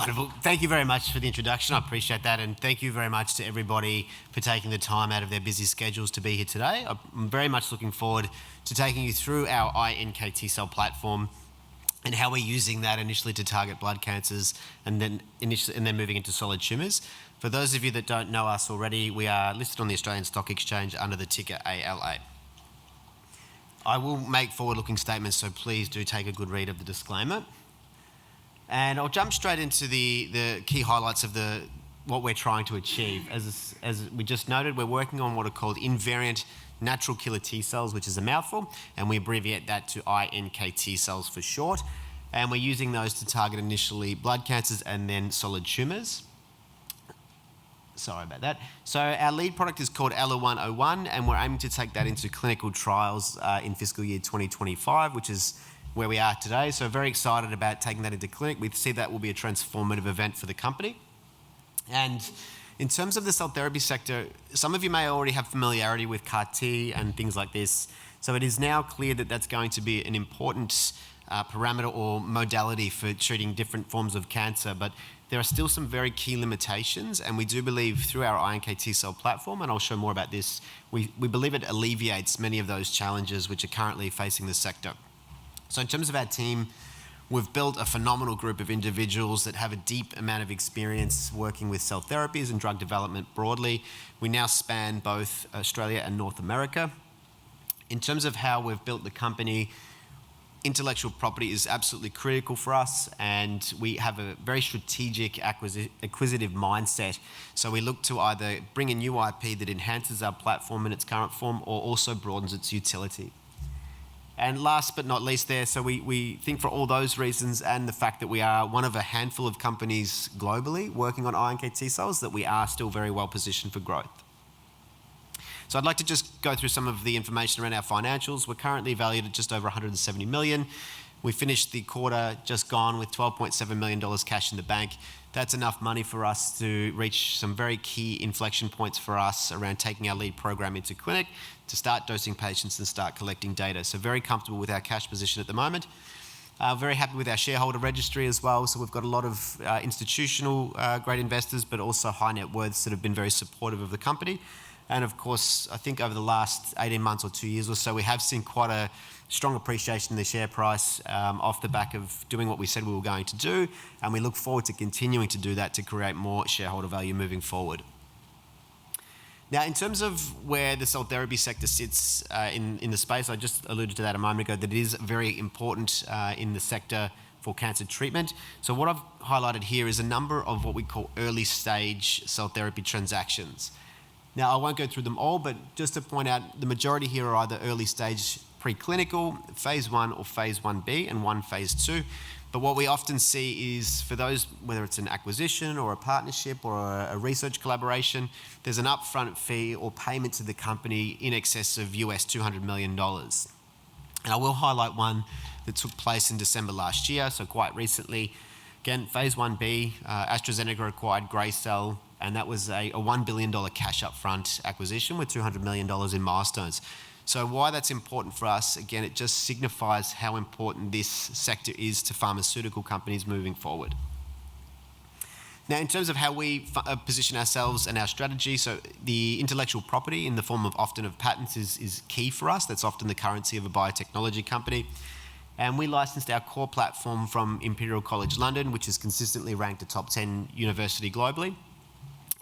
Wonderful. Thank you very much for the introduction. I appreciate that. And thank you very much to everybody for taking the time out of their busy schedules to be here today. I'm very much looking forward to taking you through our iNKT cell platform and how we're using that initially to target blood cancers and then moving into solid tumours. For those of you that don't know us already, we are listed on the Australian Stock Exchange under the ticker ALA. I will make forward-looking statements, so please do take a good read of the disclaimer. And I'll jump straight into the key highlights of what we're trying to achieve. As we just noted, we're working on what are called invariant natural killer T cells, which is a mouthful, and we abbreviate that to iNKT cells for short. And we're using those to target initially blood cancers and then solid tumours. Sorry about that. So our lead product is called ALA-101, and we're aiming to take that into clinical trials in fiscal year 2025, which is where we are today. So very excited about taking that into clinic. We see that will be a transformative event for the company. And in terms of the cell therapy sector, some of you may already have familiarity with CAR-T and things like this. So it is now clear that that's going to be an important parameter or modality for treating different forms of cancer. But there are still some very key limitations, and we do believe through our iNKT cell platform, and I'll show more about this, we believe it alleviates many of those challenges which are currently facing the sector. So in terms of our team, we've built a phenomenal group of individuals that have a deep amount of experience working with cell therapies and drug development broadly. We now span both Australia and North America. In terms of how we've built the company, intellectual property is absolutely critical for us, and we have a very strategic acquisitive mindset. So we look to either bring a new IP that enhances our platform in its current form or also broadens its utility. And last but not least there, so we think for all those reasons and the fact that we are one of a handful of companies globally working on iNKT cells, that we are still very well positioned for growth. So I'd like to just go through some of the information around our financials. We're currently valued at just over 170 million. We finished the quarter just gone with $12.7 million cash in the bank. That's enough money for us to reach some very key inflection points for us around taking our lead program into clinic, to start dosing patients and start collecting data. So very comfortable with our cash position at the moment. Very happy with our shareholder registry as well. So we've got a lot of institutional great investors, but also high net worths that have been very supportive of the company. And of course, I think over the last 18 months or 2 years or so, we have seen quite a strong appreciation in the share price off the back of doing what we said we were going to do. And we look forward to continuing to do that to create more shareholder value moving forward. Now, in terms of where the cell therapy sector sits in the space, I just alluded to that a moment ago, that it is very important in the sector for cancer treatment. So what I've highlighted here is a number of what we call early stage cell therapy transactions. Now, I won't go through them all, but just to point out, the majority here are either early stage preclinical, phase 1 or phase 1B, and one phase 2. But what we often see is for those, whether it's an acquisition or a partnership or a research collaboration, there's an upfront fee or payment to the company in excess of US $200 million. And I will highlight one that took place in December last year, so quite recently. Again, phase 1B, AstraZeneca acquired Gracell, and that was a $1 billion cash upfront acquisition with $200 million in milestones. So why that's important for us, again, it just signifies how important this sector is to pharmaceutical companies moving forward. Now, in terms of how we position ourselves and our strategy, so the intellectual property in the form of often of patents is key for us. That's often the currency of a biotechnology company. And we licensed our core platform from Imperial College London, which is consistently ranked a top 10 university globally.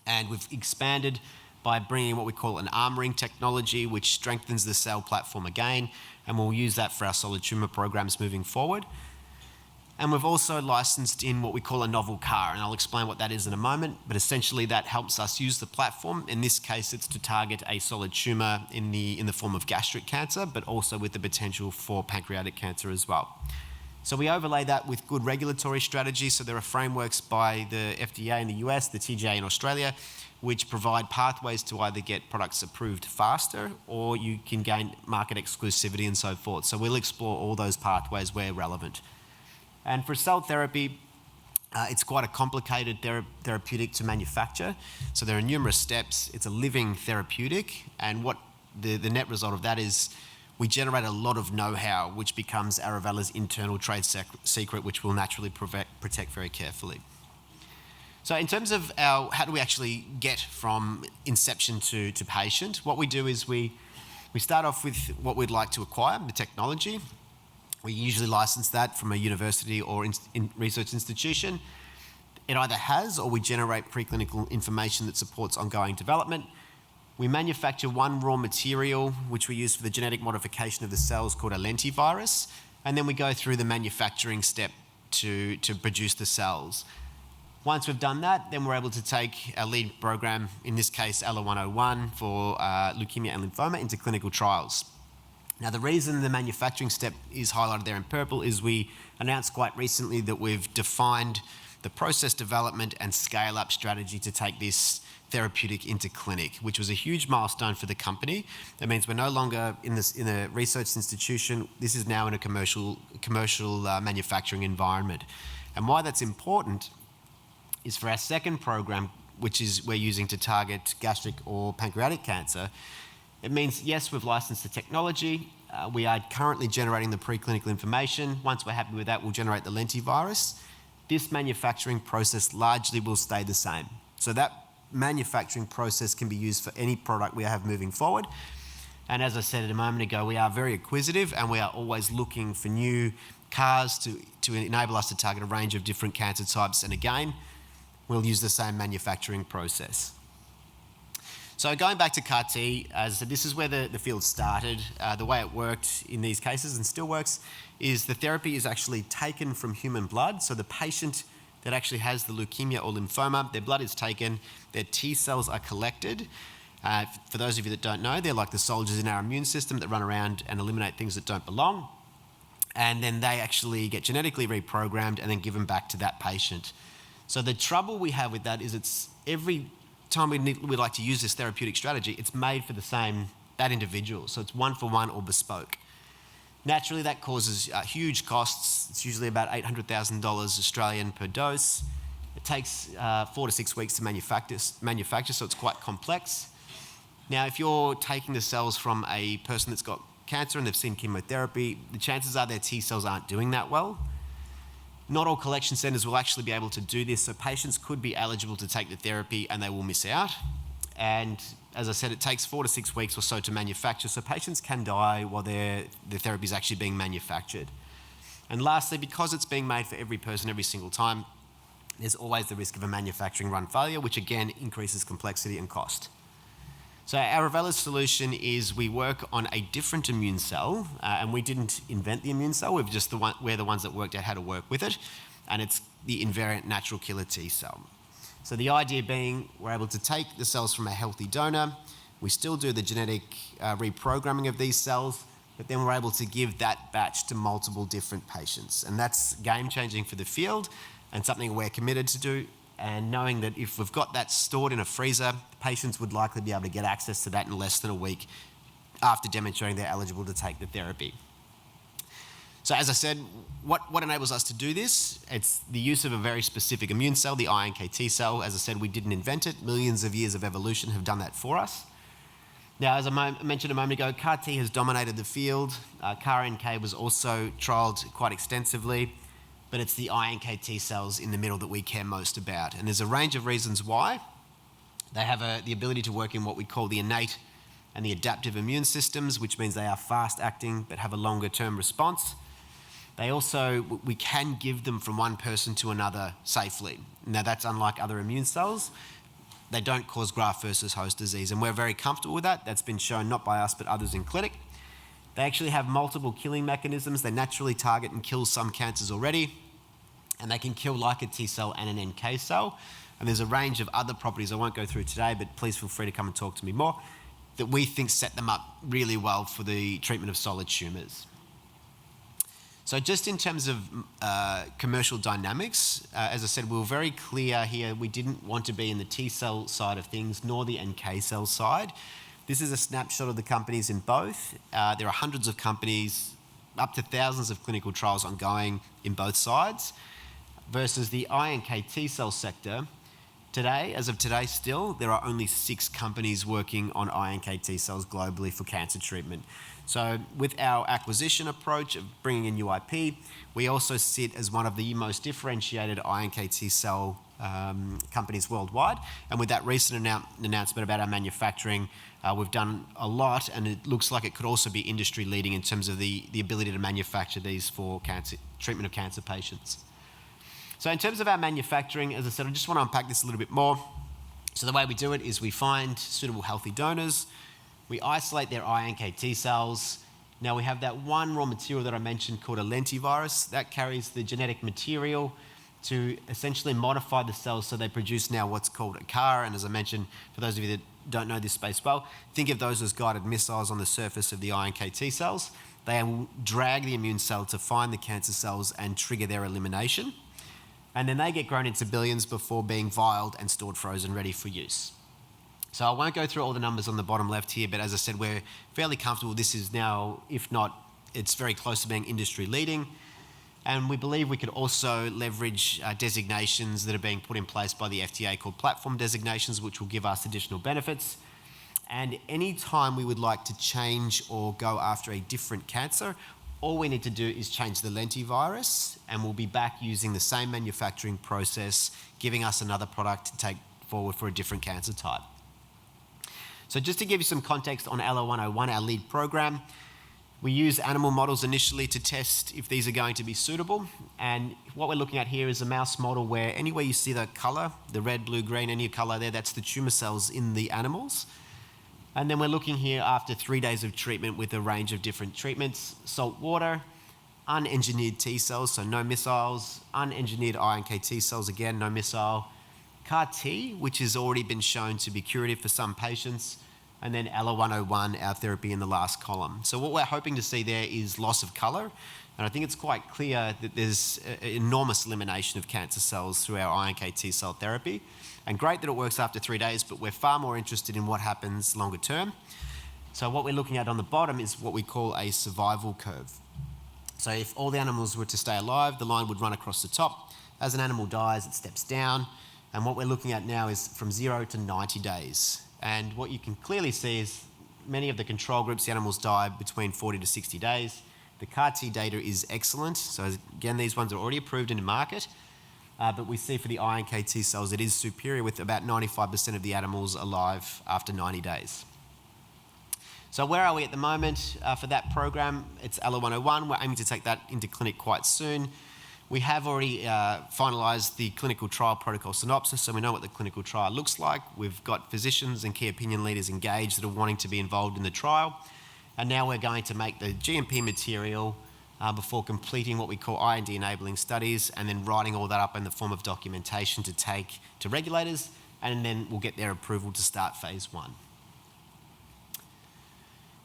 And we've expanded by bringing what we call an armoring technology, which strengthens the cell platform again, and we'll use that for our solid tumour programs moving forward. And we've also licensed in what we call a novel CAR, and I'll explain what that is in a moment, but essentially that helps us use the platform. In this case, it's to target a solid tumour in the form of gastric cancer, but also with the potential for pancreatic cancer as well. So we overlay that with good regulatory strategy. So there are frameworks by the FDA in the US, the TGA in Australia, which provide pathways to either get products approved faster or you can gain market exclusivity and so forth. So we'll explore all those pathways where relevant. And for cell therapy, it's quite a complicated therapeutic to manufacture. So there are numerous steps. It's a living therapeutic, and what the net result of that is we generate a lot of know-how, which becomes Arovella's internal trade secret, which we'll naturally protect very carefully. So in terms of how do we actually get from inception to patient, what we do is we start off with what we'd like to acquire, the technology. We usually license that from a university or research institution. It either has or we generate preclinical information that supports ongoing development. We manufacture one raw material, which we use for the genetic modification of the cells, called a lentivirus, and then we go through the manufacturing step to produce the cells. Once we've done that, then we're able to take our lead program, in this case ALA-101 for leukemia and lymphoma, into clinical trials. Now, the reason the manufacturing step is highlighted there in purple is we announced quite recently that we've defined the process development and scale-up strategy to take this therapeutic into clinic, which was a huge milestone for the company. That means we're no longer in a research institution. This is now in a commercial manufacturing environment. And why that's important is for our second program, which is we're using to target gastric or pancreatic cancer. It means, yes, we've licensed the technology. We are currently generating the preclinical information. Once we're happy with that, we'll generate the lentivirus. This manufacturing process largely will stay the same. So that manufacturing process can be used for any product we have moving forward. And as I said a moment ago, we are very acquisitive and we are always looking for new CARs to enable us to target a range of different cancer types. And again, we'll use the same manufacturing process. So going back to CAR-T, as I said, this is where the field started. The way it worked in these cases, and still works, is the therapy is actually taken from human blood. So the patient that actually has the leukemia or lymphoma, their blood is taken, their T cells are collected. For those of you that don't know, they're like the soldiers in our immune system that run around and eliminate things that don't belong. And then they actually get genetically reprogrammed and then given back to that patient. So the trouble we have with that is it's every time we like to use this therapeutic strategy, it's made for that individual. So it's one for one or bespoke. Naturally, that causes huge costs. It's usually about $800,000 Australian per dose. It takes 4 to 6 weeks to manufacture, so it's quite complex. Now, if you're taking the cells from a person that's got cancer and they've seen chemotherapy, the chances are their T cells aren't doing that well. Not all collection centres will actually be able to do this, so patients could be eligible to take the therapy and they will miss out. And as I said, it takes 4 to 6 weeks or so to manufacture, so patients can die while their therapy is actually being manufactured. And lastly, because it's being made for every person every single time, there's always the risk of a manufacturing run failure, which again increases complexity and cost. So Arovella's solution is we work on a different immune cell, and we didn't invent the immune cell, we're the ones that worked out how to work with it, and it's the invariant natural killer T cell. So the idea being we're able to take the cells from a healthy donor, we still do the genetic reprogramming of these cells, but then we're able to give that batch to multiple different patients. And that's game-changing for the field and something we're committed to do. And knowing that if we've got that stored in a freezer, patients would likely be able to get access to that in less than a week after demonstrating they're eligible to take the therapy. So as I said, what enables us to do this? It's the use of a very specific immune cell, the iNKT cell. As I said, we didn't invent it. Millions of years of evolution have done that for us. Now, as I mentioned a moment ago, CAR-T has dominated the field. CAR-NK was also trialled quite extensively. But it's the iNKT cells in the middle that we care most about. And there's a range of reasons why. They have the ability to work in what we call the innate and the adaptive immune systems, which means they are fast-acting but have a longer-term response. We can give them from one person to another safely. Now, that's unlike other immune cells. They don't cause graft versus host disease, and we're very comfortable with that. That's been shown not by us, but others in clinic. They actually have multiple killing mechanisms. They naturally target and kill some cancers already, and they can kill like a T cell and an NK cell. And there's a range of other properties I won't go through today, but please feel free to come and talk to me more, that we think set them up really well for the treatment of solid tumours. So just in terms of commercial dynamics, as I said, we were very clear here. We didn't want to be in the T cell side of things, nor the NK cell side. This is a snapshot of the companies in both. There are hundreds of companies, up to thousands of clinical trials ongoing in both sides, versus the iNKT cell sector. Today, as of today still, there are only 6 companies working on iNKT cells globally for cancer treatment. So with our acquisition approach of bringing in new IP, we also sit as one of the most differentiated iNKT cell companies worldwide. And with that recent announcement about our manufacturing, we've done a lot, and it looks like it could also be industry leading in terms of the ability to manufacture these for treatment of cancer patients. So in terms of our manufacturing, as I said, I just want to unpack this a little bit more. So the way we do it is we find suitable healthy donors, we isolate their iNKT cells. Now we have that one raw material that I mentioned called a lentivirus that carries the genetic material to essentially modify the cells so they produce now what's called a CAR. And as I mentioned, for those of you that don't know this space well, think of those as guided missiles on the surface of the iNKT cells. They drag the immune cell to find the cancer cells and trigger their elimination. And then they get grown into billions before being vialed and stored frozen, ready for use. So I won't go through all the numbers on the bottom left here, but as I said, we're fairly comfortable. This is now, if not, it's very close to being industry leading. And we believe we could also leverage designations that are being put in place by the FDA called platform designations, which will give us additional benefits. And any time we would like to change or go after a different cancer, all we need to do is change the lentivirus, and we'll be back using the same manufacturing process, giving us another product to take forward for a different cancer type. So just to give you some context on ALA-101, our lead program, we use animal models initially to test if these are going to be suitable. And what we're looking at here is a mouse model where anywhere you see the color, the red, blue, green, any color there, that's the tumor cells in the animals. And then we're looking here after 3 days of treatment with a range of different treatments: salt water, unengineered T cells, so no missiles, unengineered iNKT cells, again, no missile, CAR T, which has already been shown to be curative for some patients, and then ALA-101, our therapy in the last column. So what we're hoping to see there is loss of color, and I think it's quite clear that there's enormous elimination of cancer cells through our iNKT cell therapy. And great that it works after 3 days, but we're far more interested in what happens longer term. So what we're looking at on the bottom is what we call a survival curve. So if all the animals were to stay alive, the line would run across the top. As an animal dies, it steps down. And what we're looking at now is from 0 to 90 days. And what you can clearly see is many of the control groups, the animals die between 40 to 60 days. The CAR T data is excellent. So again, these ones are already approved in the market. But we see for the iNKT cells, it is superior, with about 95% of the animals alive after 90 days. So where are we at the moment for that program? It's ALA-101. We're aiming to take that into clinic quite soon. We have already finalised the clinical trial protocol synopsis, so we know what the clinical trial looks like. We've got physicians and key opinion leaders engaged that are wanting to be involved in the trial. And now we're going to make the GMP material before completing what we call IND enabling studies, and then writing all that up in the form of documentation to take to regulators, and then we'll get their approval to start phase 1.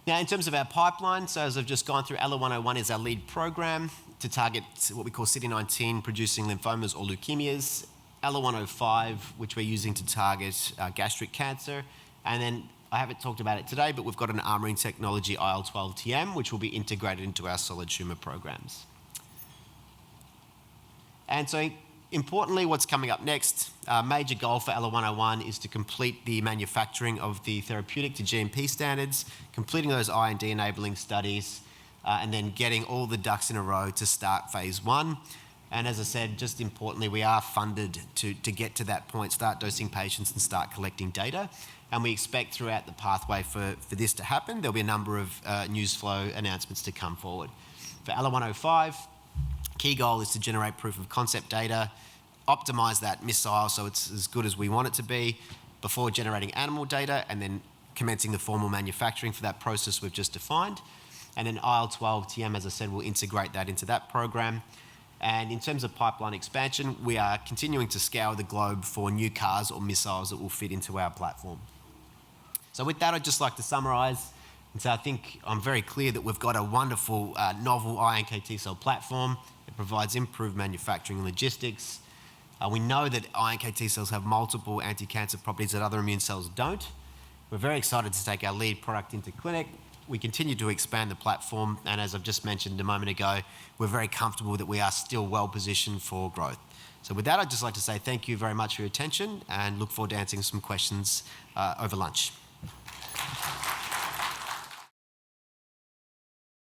Now, in terms of our pipeline, so as I've just gone through, ALA-101 is our lead program to target what we call CD19 producing lymphomas or leukemias, ALA-105, which we're using to target gastric cancer, and then I haven't talked about it today, but we've got an armoring technology, IL-12TM, which will be integrated into our solid tumour programs. And so, importantly, what's coming up next, major goal for ALA-101 is to complete the manufacturing of the therapeutic to GMP standards, completing those IND-enabling studies, and then getting all the ducks in a row to start phase 1. And as I said, just importantly, we are funded to get to that point, start dosing patients and start collecting data. And we expect throughout the pathway for this to happen, there'll be a number of news flow announcements to come forward. For ALA-105, key goal is to generate proof of concept data, optimize that missile so it's as good as we want it to be before generating animal data, and then commencing the formal manufacturing for that process we've just defined. And then IL-12TM, as I said, will integrate that into that program. And in terms of pipeline expansion, we are continuing to scour the globe for new CARs or missiles that will fit into our platform. So with that, I'd just like to summarise. And so I think I'm very clear that we've got a wonderful novel iNKT cell platform. It provides improved manufacturing and logistics. We know that iNKT cells have multiple anti-cancer properties that other immune cells don't. We're very excited to take our lead product into clinic. We continue to expand the platform, and as I've just mentioned a moment ago, we're very comfortable that we are still well positioned for growth. So with that, I'd just like to say thank you very much for your attention and look forward to answering some questions over lunch.